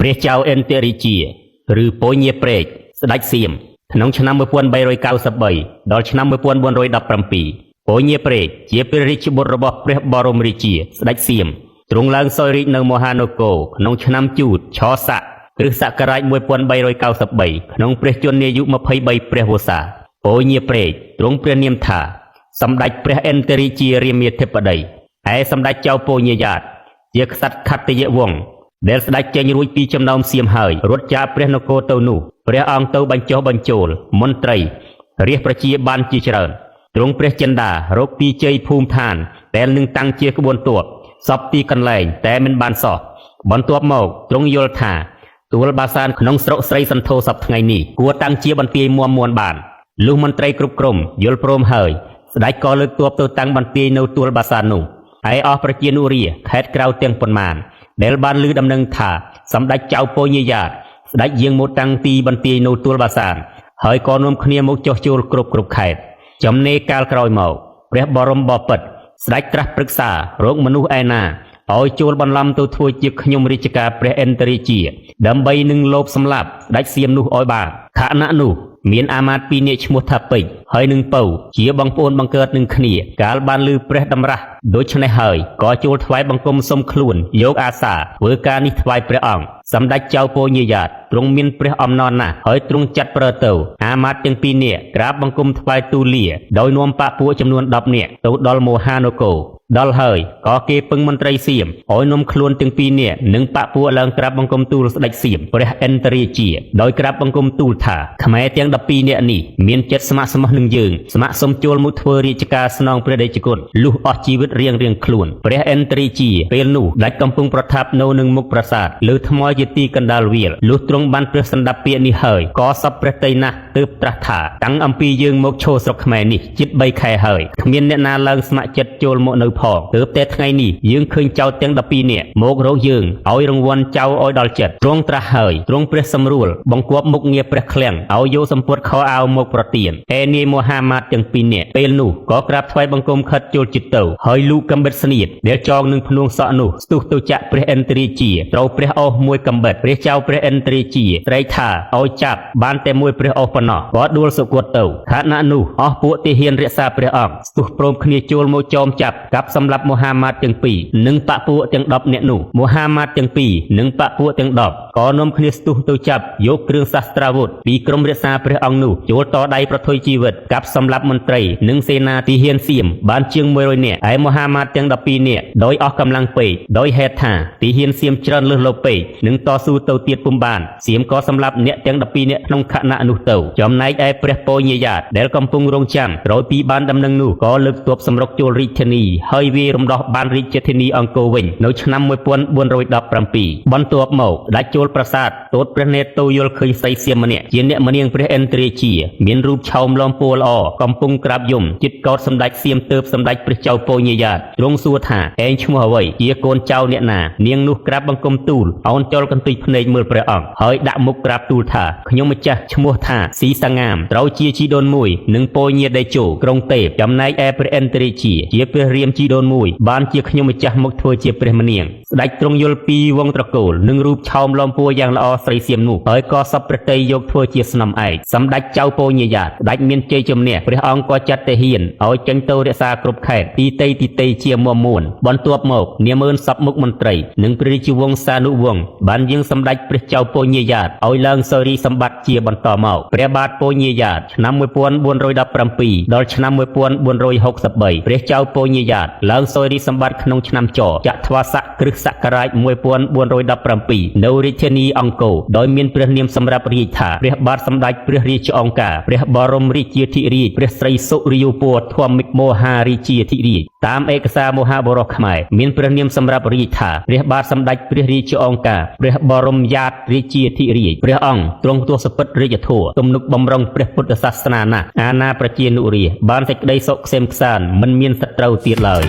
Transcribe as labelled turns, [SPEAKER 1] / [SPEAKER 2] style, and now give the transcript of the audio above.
[SPEAKER 1] ព្រះចៅអិនតេរីជាឬពញាព្រែកស្ដេចសៀមក្នុងឆ្នាំ1393ដល់ឆ្នាំ1417ពញាព្រែកជាព្រះរាជបុត្ររបស់ព្រះបរមរាជាស្ដេចសៀមទ្រង់ឡើងសោយរាជ្យនៅមហានគរក្នុងឆ្នាំជូតឆស័កគ្រិស្តសករាជ1393ក្នុងព្រះជន្មាយុ23ព្រះវស្សាពញាព្រែកទ្រង់ព្រះនាមថាសម្ដេចព្រះអិនតេរីជារាមាធិបតីឯសម្ដេចចៅពញាយ៉ាតជាក្សត្រខត្តយវង្សដែលស្ដេចចេញរួចពីចំណោមសៀមហើយរត់จากព្រះនគរទៅនោះព្រះអង្គទៅបញ្ចុះបញ្ចូលមន្ត្រីរាជប្រជាបានជាច្រើនទ្រង់ព្រះចិន្តារកទីជ័យភូមិឋានដែលនឹងតាំងជាក្បួនទ័ពសពទីកន្លែងតែមិនបានសោះបន្ទាប់មកទ្រង់យល់ថាទួលបាសានក្នុងស្រុកស្រីសន្ធោសពថ្ងៃនេះគួរតាំងជាបន្ទាយមាំមួនបានលុះមន្ត្រីគ្រប់ក្រុមយល់ព្រមហើយស្ដេចក៏លើកទ័ពទៅតាំងបន្ទាយនៅទួលបាសាននោះហើយអស់ប្រជានុរាខេត្តក្រៅទាំងប៉ុន្មានដែលបានឮដំណឹងថាសម្ដេចចៅពញាយ៉ាតស្ដេចយាងមកតាំងទីបន្ទាយនៅទួលបាសានហើយក៏នាំគ្នាមកចុះចូលគ្រប់ខេត្តចំណេកាលក្រោយមកព្រះបរមបពិតស្ដេចត្រាស់ប្រឹក្សារោគមនុស្សឯណាឲ្យចូលបន្លំទៅធ្វើជាខ្ញុំរាជការព្រះអិនតេរីជាដើម្បីនឹងលបសម្លាប់ស្ដេចសៀមនោះឲ្យបានខណៈនោះមានអាមាត្យពីរនាក់ឈ្មោះថាពេជ្រហើយនឹងពៅជាបងប្អូនបង្កើតនឹងគ្នាកាលបានឮព្រះតម្រាស់ដូច្នេះហើយក៏ចូលថ្វាយបង្គំសុំខ្លួនយកអាសាធ្វើការនេះថ្វាយព្រះអង្គសម្ដេចចៅពញាយ៉ាតទ្រង់មានព្រះអំណរណាស់ហើយទ្រង់ចាត់ប្រើទៅអាមាត្យទាំងពីរនាក់ក្រាបបង្គំថ្វាយទូលាដោយនាំបពួកចំនួន10នាក់ទៅដល់មហានគរដល់ហើយក៏គេពឹងមន្ត្រីសៀមឲ្យនាំខ្លួនទាំងពីរនាក់និងបពួកឡើងក្រាបបង្គំទូលស្ដេចសៀមព្រះអិនតេរីជាដោយក្រាបបង្គំទូលថាខ្មែរទាំង12នាក់នេះមានចិត្តស្ម័គ្រស្មោះនឹងយើងស្ម័គ្រសុំចូលមកធ្វើរាជការស្នងព្រះរាជគុណលុះអស់ជីវិតរៀងខ្លួនព្រះអិនតេរីជាពេលនោះដាច់កំពុងប្រថាប់នៅនឹងមុខប្រាសាទលើថ្មជាទីកណ្ដាលវាលលុះទ្រង់បានព្រះសណ្ដាប់ពាក្យនេះហើយក៏សពព្រះតីណាស់ទើបត្រាស់ថាតាំងអំពីយើងមកឈរស្រុកខ្មែរនេះជិត3ខែហើយគ្មានអ្នកណាឡើងស្ម័គ្រចិត្តចូលមកនៅផងទើបតែថ្ងៃនេះយើងឃើញចៅទាំង12នាក់មករកយើងឲ្យរង្វាន់ចៅឲ្យដល់ចិត្តទ្រង់ត្រាស់ហើយទ្រង់ព្រះសម្រួលបង្គាប់មុខងារព្រះឃ្លាំងឲ្យយកសម្ពុតខោអាវមកប្រទានឯនាយមហាម៉ាតទាំងពីរនាក់ពេលនោះក៏ក្រាបថ្វាយបង្គំខិតចូលចិត្តទៅហើយលូកកំបិតស្នៀតដែលចងនឹងភ្នួងសក់នោះស្ទុះទៅចាក់ព្រះអិនតេរីជាត្រូវព្រះអោសមួយកំបិតព្រះចៅព្រះអិនតេរីជាត្រេកថាឲ្យចាប់បានតែមួយព្រះអោសប៉ុណ្ណោះក៏ដួលសុគតទៅខណៈនោះអស់ពួកទាហានរក្សាព្រះអង្គស្ទុះព្រមគ្នាចូលមកចោមចាប់កាប់សម្លាប់មហាម៉ាតទាំងពីរនិងបពួកទាំង10នាក់នោះមហាម៉ាតទាំងពីរនិងបពួកទាំង10ក៏នាំគ្នាស្ទុះទៅចាប់យកគ្រឿងសាស្ត្រាវុធពីក្រុមរក្សាព្រះអង្គនោះចូលតដៃប្រថុយជីវិតកាប់សម្លាប់មន្ត្រីនិងសេនាទាហានសៀមបានជាង100នាក់ឯមហាម៉ាតទាំង12នាក់ដោយអស់កម្លាំងពេកដោយហេតុថាទាហានសៀមច្រើនលើសលោពេកនឹងតស៊ូទៅទៀតពុំបានសៀមក៏សម្លាប់អ្នកទាំង12នាក់ក្នុងខណៈនោះទៅចំណែកឯព្រះពញាយ៉ាតដែលកំពុងរងចាំក្រោយពីបានដំណឹងនោះក៏លើកទ័ពសម្រុកចូលរាជធានីហើយវាយរំដោះបានរាជធានីអង្គរវិញនៅឆ្នាំ1417បន្ទាប់មកដាច់ចូលប្រាសាទទតព្រះនេតទៅយល់ឃើញស្រីសៀមម្នាក់ជាអ្នកមនាងព្រះអិនតេរីជាមានរូបឆោមលំពណ៌ល្អកំពុងក្រាបយំចិត្តកោតសម្ដេចសៀមទើបសម្ដេចព្រះចៅពញាយ៉ាតទ្រង់សួរថាឯងឈ្មោះអ្វីជាកូនចៅអ្នកណានាងនោះក្រាបបង្គំទូលអោនចោលកន្ទុយភ្នែកមើលព្រះអង្គហើយដាក់មុខក្រាបទូលថាខ្ញុំម្ចាស់ឈ្មោះថាស៊ីសាងាមត្រូវជាជីដូនមួយនិងពញាដេជោក្រុងទេពចំណែកឯព្រះអិនតេរីជាព្រះរាមជីដូនមួយបានជាខ្ញុំម្ចាស់មកធ្វើជាព្រះមនាងស្ដេចទ្រង់យល់ពីវងត្រកូលនិងរូបឆោមលំពួរយ៉ាងល្អស្រីសៀមនោះហើយក៏សពព្រះតីយកធ្វើជាស្នំឯកសម្ដេចចៅពញាយ៉ាតស្ដេចមានជ័យជំនះព្រះអង្គក៏ចាត់ទាហានឲ្យចេញទៅរក្សាគ្រប់ខេត្តទីតីជាមាំមួនបន្ទាប់មកនាម៉ឺនសពមុខមន្ត្រីនិងព្រះរាជវង្សានុវង្សបានយាងសម្ដេចព្រះចៅពញាយ៉ាតឲ្យឡើងសោយរាជសម្បត្តិជាបន្តមកព្រះបាទពញាយ៉ាតឆ្នាំ1417ដល់ឆ្នាំ1463ព្រះចៅពញាយ៉ាតឡើងសោយរាជសម្បត្តិក្នុងឆ្នាំចចត្វាស័កគ្រិស្តសករាជ1417នៅរាជធានីអង្គរដោយមានព្រះនាមសម្រាប់រាជថាព្រះបាទសម្ដេចព្រះរាជអង្គការព្រះបរមរាជាធិរាជព្រះស្រីសុរិយោពណ៌ធម្មមិកមហារាជាធិរាជតាមឯកសារមហាបរោះខ្មែរមានព្រះនាមសម្រាប់រាជថាព្រះបាទសម្ដេចព្រះរាជអង្គការព្រះបរមយ៉ាតរាជាធិរាជព្រះអង្គទ្រង់ទសពិតរាជធម៌ទំនុកបំរុងព្រះពុទ្ធសាសនាណាស់អាណាប្រជានុរាស្ត្របានសេចក្តីសុខក្សេមក្សាន្តមិនមានសត្រូវទៀតឡើយ